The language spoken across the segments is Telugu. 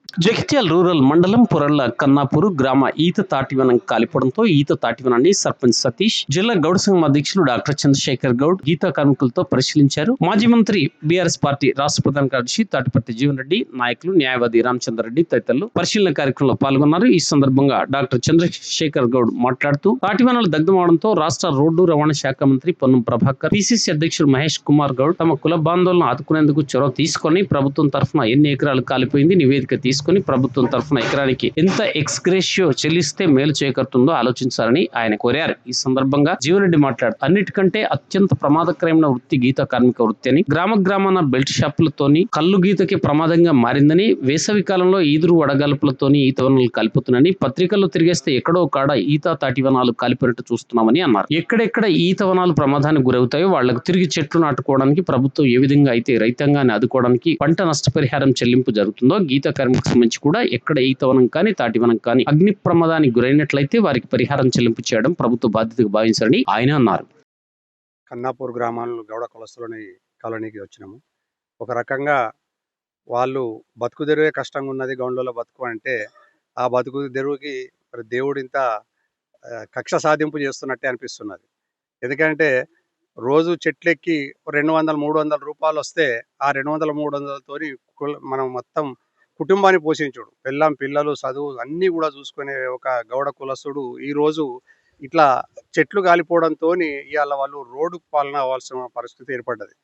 జగిత్యాల రూరల్ మండలం పురల్ల కన్నాపూర్ గ్రామ ఈత తాటివనం కాలిపోవడంతో ఈత తాటివనాన్ని సర్పంచ్ సతీష్, జిల్లా గౌడ సంఘం అధ్యక్షులు డాక్టర్ చంద్రశేఖర్ గౌడ్ గీతా కార్మికులతో పరిశీలించారు. మాజీ మంత్రి బీఆర్ఎస్ పార్టీ రాష్ట్ర ప్రధాన కార్యదర్శి తాటిపర్తి జీవన్ రెడ్డి, నాయకులు న్యాయవాది రామచంద్రరెడ్డి తదితరులు పరిశీలన కార్యక్రమంలో పాల్గొన్నారు. ఈ సందర్భంగా డాక్టర్ చంద్రశేఖర్ గౌడ్ మాట్లాడుతూ తాటివనాలు దగ్ధమవడంతో రాష్ట్ర రోడ్డు రవాణా శాఖ మంత్రి పొన్నం ప్రభాకర్, పిసిసి అధ్యక్షుడు మహేష్ కుమార్ గౌడ్ తమ కుల బాంధవులను ఆదుకునేందుకు చొరవ తీసుకొని ప్రభుత్వం తరఫున ఎన్ని ఎకరాలు కాలిపోయింది నివేదిక తీసుకుని ప్రభుత్వం తరఫున ఎకరానికి ఎంత ఎక్స్గ్రేషియో చెల్లిస్తే మేలు చేకూరుతుందో ఆలోచించాలని ఆయన కోరారు. ఈ సందర్భంగా జీవన్రెడ్డి మాట్లాడుతూ అన్నిటికంటే అత్యంత ప్రమాదకరమైన వృత్తి గీత కార్మిక వృత్తి అని, గ్రామాన బెల్ట్ షాపులతోని కళ్ళు గీతకి ప్రమాదంగా మారిందని, వేసవి కాలంలో ఈదురు వడగలుపులతోని ఈత వనాలు కాలిపోతున్నాయని, పత్రికల్లో తిరిగేస్తే ఎక్కడో కాడ ఈత తాటి వనాలు కాలిపోయినట్టు చూస్తున్నామని అన్నారు. ఎక్కడెక్కడ ఈత వనాలు ప్రమాదానికి గురవుతాయో వాళ్లకు తిరిగి చెట్లు నాటుకోవడానికి ప్రభుత్వం ఏ విధంగా అయితే రైతాంగాన్ని ఆదుకోవడానికి పంట నష్టపరిహారం చెల్లింపు జరుగుతుందో గీత కార్మిక సంబంధించి కూడా ఎక్కడ ఈతవనం కానీ తాటివనం కానీ అగ్ని ప్రమాదానికి గురైనట్లయితే వారికి పరిహారం చెల్లింపు చేయడం ప్రభుత్వ బాధ్యతగా భావించాలని ఆయన అన్నారు. కన్నాపూర్ గ్రామాల్లో గౌడ కులస్తులని కాలనీకి వచ్చినాము. ఒక రకంగా వాళ్ళు బతుకు తెరువే కష్టంగా ఉన్నది. గౌండ్లలో బతుకు అంటే ఆ బతుకు తెరువుకి మరి దేవుడు ఇంత కక్ష సాధింపు చేస్తున్నట్టే అనిపిస్తున్నది. ఎందుకంటే రోజు చెట్లెక్కి 200-300 రూపాయలు వస్తే ఆ 200-300 మనం మొత్తం కుటుంబాన్ని పోషించుడు, పిల్లలు చదువు అన్నీ కూడా చూసుకునే ఒక గౌడ కులస్తుడు ఈరోజు ఇట్లా చెట్లు కాలిపోవడంతో ఇవాళ వాళ్ళు రోడ్డు పాలన అవ్వాల్సిన పరిస్థితి ఏర్పడ్డది.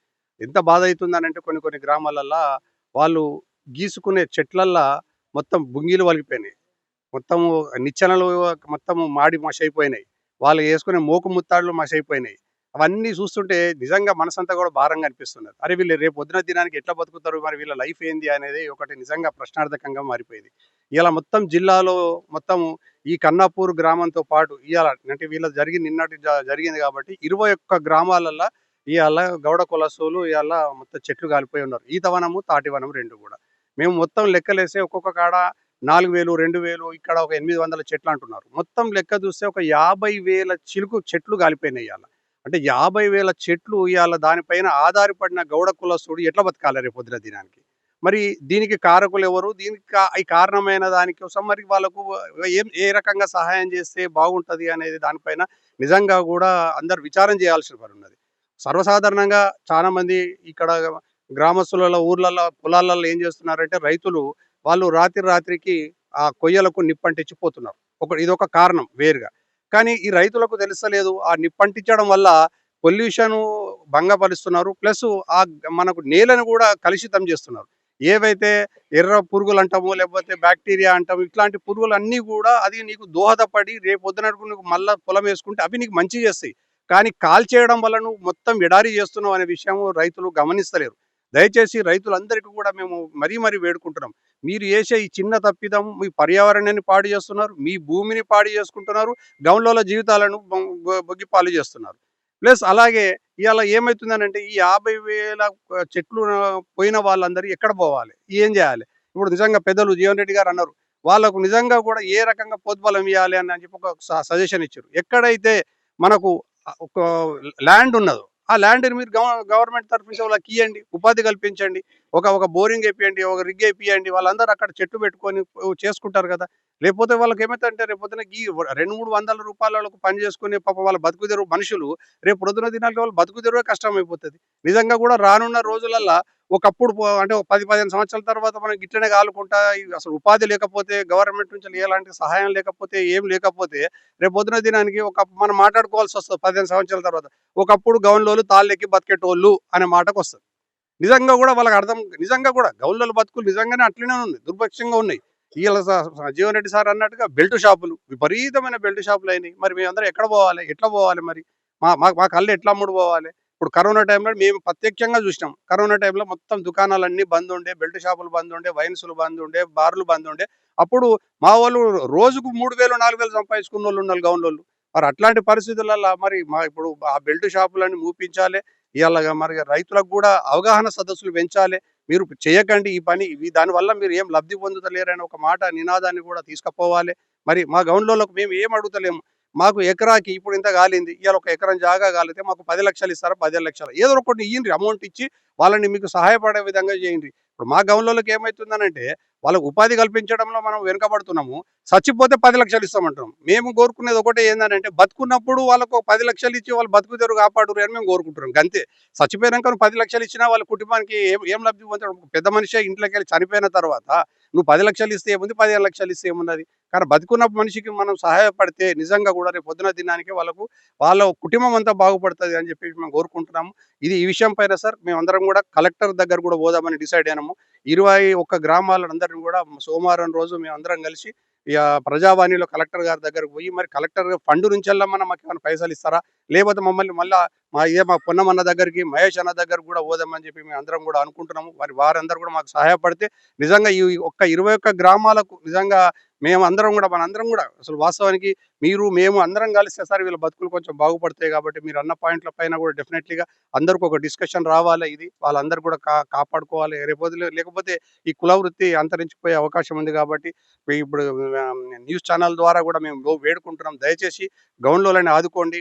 ఎంత బాధ అవుతుందనంటే కొన్ని గ్రామాలల్లో వాళ్ళు గీసుకునే చెట్లల్లో మొత్తం బుంగీలు వలిగిపోయినాయి, మొత్తము నిచ్చెనలు మొత్తము మాడి మసైపోయినాయి, వాళ్ళు వేసుకునే మోకు ముత్తాళ్ళు మసైపోయినాయి. అవన్నీ చూస్తుంటే నిజంగా మనసంతా కూడా భారంగా అనిపిస్తున్నది. అరే వీళ్ళు రేపు పొద్దున దినానికి ఎట్లా బతుకుతారు, మరి వీళ్ళ లైఫ్ ఏంది అనేది ఒకటి నిజంగా ప్రశ్నార్థకంగా మారిపోయింది. ఇలా మొత్తం జిల్లాలో మొత్తం ఈ కన్నాపూర్ గ్రామంతో పాటు ఇవాళ అంటే వీళ్ళ నిన్నటి జరిగింది కాబట్టి 21 గ్రామాలల్లో ఇవాళ గౌడ కులస్తులు ఇవాళ మొత్తం చెట్లు కాలిపోయి ఉన్నారు. ఈతవనము తాటివనం రెండు కూడా మేము మొత్తం లెక్కలేస్తే ఒక్కొక్క కాడ 4,000, 2,000, ఇక్కడ ఒక 800 చెట్లు అంటున్నారు. మొత్తం లెక్క చూస్తే ఒక 50,000 చిలుకు చెట్లు కాలిపోయినాయి. ఇవాళ అంటే 50,000 చెట్లు ఇవాళ దానిపైన ఆధారపడిన గౌడ కులస్తుడు ఎట్లా బతకాలి రేపు పొద్దున దినానికి? మరి దీనికి కారకులు ఎవరు? దీనికి ఈ కారణమైన దానికోసం మరి వాళ్ళకు ఏ రకంగా సహాయం చేస్తే బాగుంటుంది అనేది దానిపైన నిజంగా కూడా అందరు విచారం చేయాల్సిన పని ఉన్నది. సర్వసాధారణంగా చాలా మంది ఇక్కడ గ్రామస్తులలో ఊర్లలో పొలాలలో ఏం చేస్తున్నారంటే రైతులు వాళ్ళు రాత్రికి ఆ కొయ్యలకు నిప్పంటించిపోతున్నారు. ఇదొక కారణం వేరుగా. కానీ ఈ రైతులకు తెలుస్తలేదు, ఆ నిప్పంటించడం వల్ల పొల్యూషన్ భంగపరుస్తున్నారు, ప్లస్ ఆ మనకు నేలను కూడా కలుషితం చేస్తున్నారు. ఏవైతే ఎర్ర పురుగులు అంటామో లేకపోతే బ్యాక్టీరియా అంటాము, ఇట్లాంటి పురుగులు అన్నీ కూడా అది నీకు దోహదపడి రేపు పొద్దునకు నీకు మళ్ళీ పొలం వేసుకుంటే అవి నీకు మంచి చేస్తాయి. కానీ కాల్చేయడం వల్ల నువ్వు మొత్తం ఎడారి చేస్తున్నావు అనే విషయం రైతులు గమనిస్తలేరు. దయచేసి రైతులందరికీ కూడా మేము మరీ వేడుకుంటున్నాం, మీరు చేసే ఈ చిన్న తప్పిదం మీ పర్యావరణాన్ని పాడు చేస్తున్నారు, మీ భూమిని పాడు చేసుకుంటున్నారు, గౌండ్ల జీవితాలను బొగ్గిపాలు చేస్తున్నారు. ప్లస్ అలాగే ఇవాళ ఏమవుతుందనంటే ఈ 50,000 చెట్లు పోయిన వాళ్ళందరూ ఎక్కడ పోవాలి, ఏం చేయాలి? ఇప్పుడు నిజంగా పెద్దలు జీవన్ రెడ్డి గారు అన్నారు, వాళ్ళకు నిజంగా కూడా ఏ రకంగా పోద్బలం ఇవ్వాలి అని చెప్పి ఒక సజెషన్ ఇచ్చారు. ఎక్కడైతే మనకు ఒక ల్యాండ్ ఉన్నదో ఆ ల్యాండ్ని మీరు గవర్నమెంట్ తరఫు నుంచి వాళ్ళకి ఇవ్వండి, ఉపాధి కల్పించండి, ఒక బోరింగ్ వేపియండి, ఒక రిగ్ వేపియండి, వాళ్ళందరూ అక్కడ చెట్టు పెట్టుకొని చేసుకుంటారు కదా. లేకపోతే వాళ్ళకి ఏమైతే రేపొద్దున 200-300 రూపాయలకు పని చేసుకుని పాప వాళ్ళ బతుకు తెరువు మనుషులు రేపు పొద్దున దినాలకి వాళ్ళు బతుకు తెరువే కష్టం అయిపోతుంది. నిజంగా కూడా రానున్న రోజులల్లో ఒకప్పుడు అంటే 10-15 సంవత్సరాల తర్వాత మనం గిట్లనే కాలుకుంటా అసలు ఉపాధి లేకపోతే గవర్నమెంట్ నుంచి ఎలాంటి సహాయం లేకపోతే ఏం లేకపోతే రేపు పొద్దున దినానికి మనం మాట్లాడుకోవాల్సి వస్తుంది 15 సంవత్సరాల తర్వాత. ఒకప్పుడు గౌన్లోళ్ళు తాళ్ళెక్కి బతికేటోళ్ళు అనే మాటకు వస్తుంది. నిజంగా కూడా వాళ్ళకి అర్థం, నిజంగా కూడా గౌన్ల బతుకులు నిజంగానే అట్లనే ఉంది, దుర్భక్షంగా ఉన్నాయి. ఇవాళ జీవన్ రెడ్డి సార్ అన్నట్టుగా బెల్ట్ షాపులు, విపరీతమైన బెల్ట్ షాపులు అయినాయి. మరి మేమందరం ఎక్కడ పోవాలి, ఎట్లా పోవాలి? మరి మా కళ్ళు ఎట్లా అమ్ముడు పోవాలి? ఇప్పుడు కరోనా టైంలో మేము ప్రత్యక్షంగా చూసినాం. కరోనా టైంలో మొత్తం దుకాణాలన్నీ బంద్ ఉండే, బెల్ట్ షాపులు బంద్ ఉండే, వైన్సులు బంద్ ఉండే, బార్లు బంద్ ఉండే. అప్పుడు మా వాళ్ళు రోజుకు 3,000-4,000 సంపాదించుకున్న వాళ్ళు ఉన్నారు గౌన్లోళ్ళు. మరి అట్లాంటి పరిస్థితులలో మరి ఇప్పుడు ఆ బెల్ట్ షాపులన్నీ మూపించాలి. ఇవాళ మరి రైతులకు కూడా అవగాహన సదస్సులు పెంచాలి. మీరు చేయకండి ఈ పని, దానివల్ల మీరు ఏం లబ్ధి పొందుతలేరని ఒక మాట నినాదాన్ని కూడా తీసుకుపోవాలి. మరి మా గౌన్లోళ్ళకు మేము ఏం అడుగుతలేము, మాకు ఎకరాకి ఇప్పుడు ఇంత కాలింది, ఇవాళ ఒక ఎకరం జాగా కాలితే మాకు 10 లక్షలు ఇస్తారా, 15 లక్షలు ఏదో ఒకటి ఇయ్యండి, అమౌంట్ ఇచ్చి వాళ్ళని మీకు సహాయపడే విధంగా చేయండి. ఇప్పుడు మా గౌన్లోకి ఏమైతుందనంటే వాళ్ళకు ఉపాధి కల్పించడంలో మనం వెనుకబడుతున్నాము. చచ్చిపోతే 10,00,000 ఇస్తామంటున్నాం. మేము కోరుకునేది ఒకటే ఏందనంటే బతుకున్నప్పుడు వాళ్ళకు 10,00,000 ఇచ్చి వాళ్ళ బతుకు తెరువు కాపాడుర్రి అని మేము కోరుకుంటున్నాం గంతే. చచ్చిపోయినాక నువ్వు 10,00,000 ఇచ్చినా వాళ్ళ కుటుంబానికి ఏం లబ్ధి పొందుతాడు? పెద్ద మనిషే ఇంట్లోకెళ్ళి చనిపోయిన తర్వాత నువ్వు 10,00,000 ఇస్తే ఏముంది? 15,00,000 ఇస్తే ఏమున్నది? కానీ బతికున్న మనిషికి మనం సహాయపడితే నిజంగా కూడా రేపు పొద్దున దినానికి వాళ్ళ కుటుంబం అంతా బాగుపడతది అని చెప్పేసి మేము కోరుకుంటున్నాము. ఈ విషయం పైన సార్ మేమందరం కూడా కలెక్టర్ దగ్గర కూడా పోదామని డిసైడ్ అయినాము. 21 గ్రామాలందరిని కూడా సోమవారం రోజు మేమందరం కలిసి ప్రజావాణిలో కలెక్టర్ గారి దగ్గరకు పోయి మరి కలెక్టర్ ఫండ్ నుంచెల్లా మాకేమైనా పైసలు ఇస్తారా? లేకపోతే మమ్మల్ని మళ్ళా మా పొన్నమన్న దగ్గరికి, మహేష్ అన్న దగ్గరికి కూడా పోదామని చెప్పి మేమందరం కూడా అనుకుంటున్నాము. మరి వారందరూ కూడా మాకు సహాయపడితే నిజంగా ఈ 21 గ్రామాలకు నిజంగా మనందరం కూడా అసలు వాస్తవానికి మేము అందరం కలిస్తే సార్ వీళ్ళ బతుకులు కొంచెం బాగుపడతాయి కాబట్టి మీరు అన్న పాయింట్ల పైన కూడా డెఫినెట్‌లీగా అందరికి ఒక డిస్కషన్ రావాలి ఇది. వాళ్ళందరూ కూడా కాపాడుకోవాలి. లేకపోతే ఈ కుల వృత్తి అంతరించిపోయే అవకాశం ఉంది కాబట్టి ఇప్పుడు న్యూస్ ఛానల్ ద్వారా కూడా మేము వేడుకుంటున్నాం. దయచేసి గౌన్లోలని ఆదుకోండి.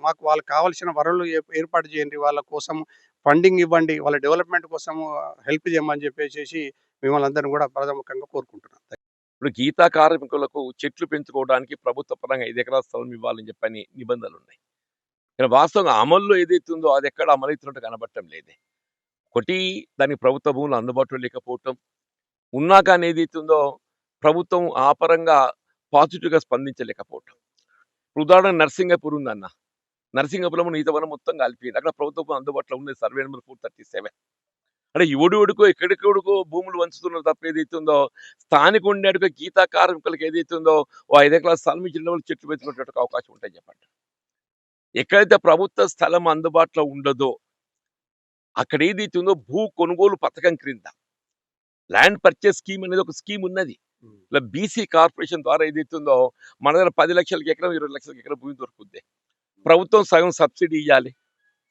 మాకు వాళ్ళకి కావాల్సిన వనరులు ఏర్పాటు చేయండి. వాళ్ళ కోసం ఫండింగ్ ఇవ్వండి. వాళ్ళ డెవలప్‌మెంట్ కోసము హెల్ప్ చేయమని చెప్పేసేసి మిమ్మల్ని అందరిని కూడా ప్రథముఖంగా కోరుకుంటున్నాను. ఇప్పుడు గీతా కార్మికులకు చెట్లు పెంచుకోవడానికి ప్రభుత్వ పరంగా 5 ఎకరాల స్థలం ఇవ్వాలని చెప్పని నిబంధనలున్నాయి. కానీ వాస్తవంగా అమల్లో ఏదైతే ఉందో అది ఎక్కడ అమలవుతున్నట్టు కనబడటం లేదే. ఒకటి దానికి ప్రభుత్వ భూములు అందుబాటులో లేకపోవటం, ఉన్నా కానీ ఏదైతే ఉందో ప్రభుత్వం ఆ పరంగా పాజిటివ్‌గా స్పందించలేకపోవటం. ఇప్పుడు ఉదాహరణకు నర్సింగపూర్ ఉందన్న. నర్సింగపురంలో ఈతవనం మొత్తం కాలిపోయింది. అక్కడ ప్రభుత్వ భూములు అందుబాటులో ఉన్నాయి. Survey number 437. అంటే ఎవడెవడికో ఎక్కడెక్కడికో భూములు వంచుతున్నారు తప్ప ఏదైతే ఉందో స్థానిక ఉండేటికి గీతా కార్మికులకు ఏదైతే ఉందో ఓ 5 ఎకరాల స్థలం ఇచ్చిన వాళ్ళు చెట్లు పెంచుకునేటువంటి అవకాశం ఉంటాయి చెప్పండి. ఎక్కడైతే ప్రభుత్వ స్థలం అందుబాటులో ఉండదో అక్కడ ఏదైతే ఉందో భూ కొనుగోలు పథకం క్రింద ల్యాండ్ పర్చేస్ స్కీమ్ అనేది ఒక స్కీమ్ ఉన్నది. ఇలా బీసీ కార్పొరేషన్ ద్వారా ఏదైతే ఉందో మన దగ్గర 10 లక్షలకి ఎకరం 20 లక్షలకి ఎకరం భూమి దొరుకుతుంది. ప్రభుత్వం సగం సబ్సిడీ ఇవ్వాలి.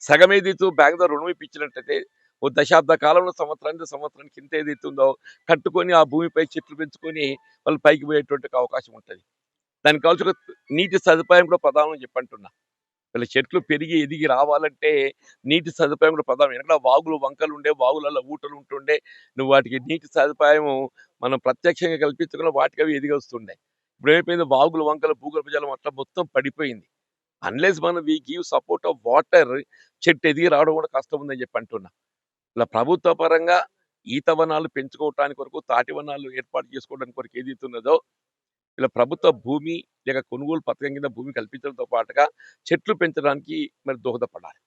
సగం ఏదైతే బ్యాంక్ ద్వారా రుణం ఇప్పించినట్టయితే ఓ దశాబ్ద కాలంలో సంవత్సరానికి ఇంత ఏదైతే ఉందో కట్టుకొని ఆ భూమిపై చెట్లు పెంచుకొని వాళ్ళు పైకి పోయేటువంటి అవకాశం ఉంటుంది. దానికి కావాల్సిన నీటి సదుపాయం కూడా ప్రధానం చెప్పంటున్నా. వీళ్ళ చెట్లు పెరిగి ఎదిగి రావాలంటే నీటి సదుపాయం కూడా ప్రధానం. ఎక్కడ వాగులు వంకలు ఉండే, వాగులలో ఊటలు ఉంటుండే, నువ్వు వాటికి నీటి సదుపాయం మనం ప్రత్యక్షంగా కల్పించకుండా వాటికి అవి ఎదిగి వస్తుండే. ఇప్పుడు ఏమైపోయింది, వాగులు వంకలు భూగర్భ జలం అట్లా మొత్తం పడిపోయింది. అన్లెస్ మనం we give support of water చెట్టు ఎదిగి రావడం కూడా కష్టం ఉందని చెప్పి అంటున్నా. ఇలా ప్రభుత్వ పరంగా ఈత వనాలు పెంచుకోవటానికి వరకు, తాటి వనాలు ఏర్పాటు చేసుకోవడానికి వరకు ఏదైతే ఉన్నదో ఇలా ప్రభుత్వ భూమి లేక కొనుగోలు పథకం కింద భూమి కల్పించడంతో పాటుగా చెట్లు పెంచడానికి మరి దోహదపడాలి.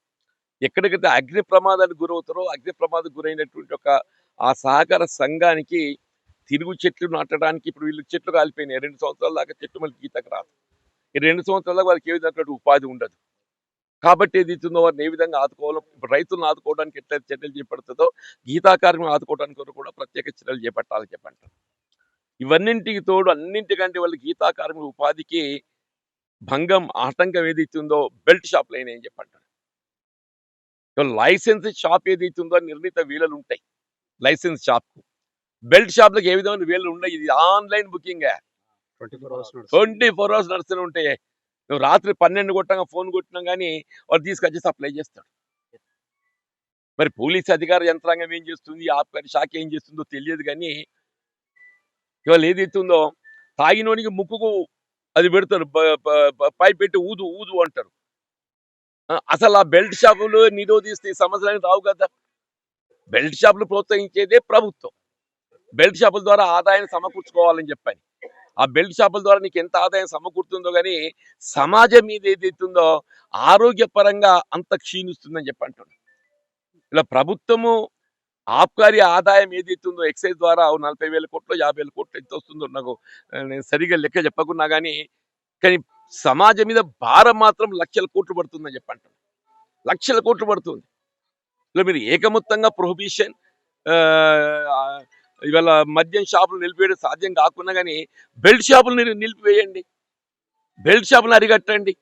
ఎక్కడికైతే అగ్ని ప్రమాదానికి గురవుతారో అగ్ని ప్రమాదం గురైనటువంటి ఒక ఆ సహకార సంఘానికి తిరుగు చెట్లు నాటడానికి ఇప్పుడు వీళ్ళు చెట్లు కాలిపోయినాయి. 2 సంవత్సరాల దాకా చెట్టు మళ్ళీ గీతకు రాదు. ఈ 2 సంవత్సరాల దాకా వాళ్ళకి ఏ విధంగా ఉపాధి ఉండదు. కాబట్టి ఏదైతుందో వారిని ఏ విధంగా ఆదుకోవాలో, ఇప్పుడు రైతులను ఆదుకోవడానికి ఎట్లయితే చర్యలు చేపడుతుందో గీతా కార్మికులను ఆదుకోవడానికి కూడా ప్రత్యేక చర్యలు చేపట్టాలని చెప్పంటారు. ఇవన్నింటికి తోడు అన్నింటికంటే వాళ్ళు గీతా కార్మికుల ఉపాధికి భంగం ఆటంకం ఏదైతే ఉందో బెల్ట్ షాప్లు అయినాయి అని చెప్పంటారు. లైసెన్స్ షాప్ ఏదైతే ఉందో నిర్ణీత వీలలు ఉంటాయి. లైసెన్స్ షాప్ కు బెల్ట్ షాప్లకు ఏ విధమైన వీళ్ళు ఉన్నాయి. ఇది ఆన్లైన్ బుకింగ్ 24 hours నడుస్తూనే ఉంటాయి. నువ్వు రాత్రి 12 కొట్టంగా ఫోన్ కొట్టినా కానీ వాడు తీసుకొచ్చి సప్లై చేస్తాడు. మరి పోలీస్ అధికార యంత్రాంగం ఏం చేస్తుంది, ఆబ్కారీ శాఖ ఏం చేస్తుందో తెలియదు. కానీ ఇవాళ ఏదైతే ఉందో తాగినోనికి ముక్కుకు అది పెడతారు, పై పెట్టి ఊదు ఊదు అంటారు. అసలు ఆ బెల్ట్ షాపులు నిరోధిస్తే ఈ సమస్యలని రావు కదా. బెల్ట్ షాపులు ప్రోత్సహించేదే ప్రభుత్వం. బెల్ట్ షాపుల ద్వారా ఆదాయాన్ని సమకూర్చుకోవాలని చెప్పని, ఆ బెల్ట్ షాపుల ద్వారా నీకు ఎంత ఆదాయం సమకూరుతుందో కానీ సమాజం మీద ఏదైతుందో ఆరోగ్యపరంగా అంత క్షీణిస్తుందని చెప్పి అంటున్నాను. ఇలా ప్రభుత్వము ఆబ్కారీ ఆదాయం ఏదైతుందో ఎక్సైజ్ ద్వారా 40,000 కోట్లు 50,000 కోట్లు ఎంత వస్తుందో నాకు నేను సరిగా లెక్క చెప్పకున్నా కానీ సమాజం మీద భారం మాత్రం లక్షల కోట్లు పడుతుందని చెప్పి అంటున్నాను. లక్షల కోట్లు పడుతుంది. ఇలా మీరు ఏకమొత్తంగా ప్రొహిబిషన్, ఇవాళ మద్యం షాపులు నిలిపివేయడం సాధ్యం కాకుండా కానీ బెల్ట్ షాపులు నిలిపివేయండి, బెల్ట్ షాపులు అరికట్టండి.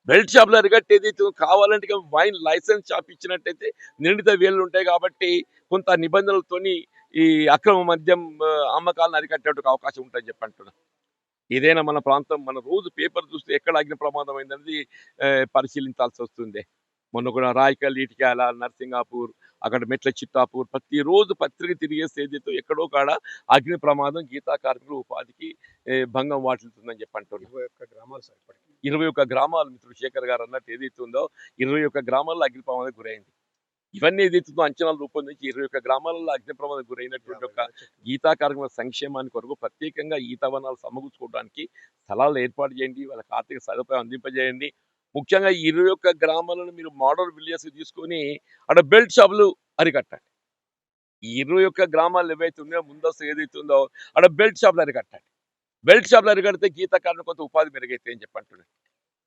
బెల్ట్ షాపులు అరికట్టి ఏదైతే కావాలంటే వైన్ లైసెన్స్ షాప్ ఇచ్చినట్టయితే నిర్ణీత వేళ్ళు ఉంటాయి కాబట్టి కొంత నిబంధనలతోని ఈ అక్రమ మద్యం అమ్మకాలను అరికట్టేందుకు అవకాశం ఉంటుందని చెప్పి అంటున్నా. ఏదైనా మన ప్రాంతం, మన రోజు పేపర్ చూస్తే ఎక్కడ అగ్ని ప్రమాదం అయిందనేది పరిశీలించాల్సి వస్తుంది. మొన్న కూడా రాయకల్, ఇటిక్యాల, నర్సింగాపూర్, అక్కడ మెట్ల చిత్తాపూర్ ప్రతిరోజు పత్రిక తిరిగే స్టేజ్తో ఎక్కడో కాడ అగ్ని ప్రమాదం గీతా కార్మికుల ఉపాధికి భంగం వాటిల్తుందని చెప్పి అంటున్నారు. 21 గ్రామాలు సార్ ఇప్పటికి. 21 గ్రామాలు మిత్రుడు శేఖర్ గారు అన్నట్టు ఏదైతే ఉందో 21 గ్రామాల్లో అగ్ని ప్రమాదం గురైంది. ఇవన్నీ ఏదైతుందో అంచనాలు రూపొందించి 21 గ్రామాలలో అగ్ని ప్రమాదం గురైనటువంటి ఒక గీతా కార్మికుల సంక్షేమానికి కొరకు ప్రత్యేకంగా ఈత వనాలు సమకూర్చుకోవడానికి స్థలాలు ఏర్పాటు చేయండి, వాళ్ళకి ఆర్థిక సదుపాయం అందింపజేయండి. ముఖ్యంగా ఈ 21 గ్రామాలను మీరు మోడల్ విలేజ్ తీసుకొని అక్కడ బెల్ట్ షాపులు అరికట్టండి. ఈ 21 గ్రామాలు ఏవైతే ఉన్నాయో ముందస్తు ఏదైతే ఉందో అక్కడ బెల్ట్ షాపులు అరికట్టండి. బెల్ట్ షాపులు అరికడితే గీతా కార్మికులకు కొంత ఉపాధి మెరుగైతే అని చెప్పి అంటున్నాను.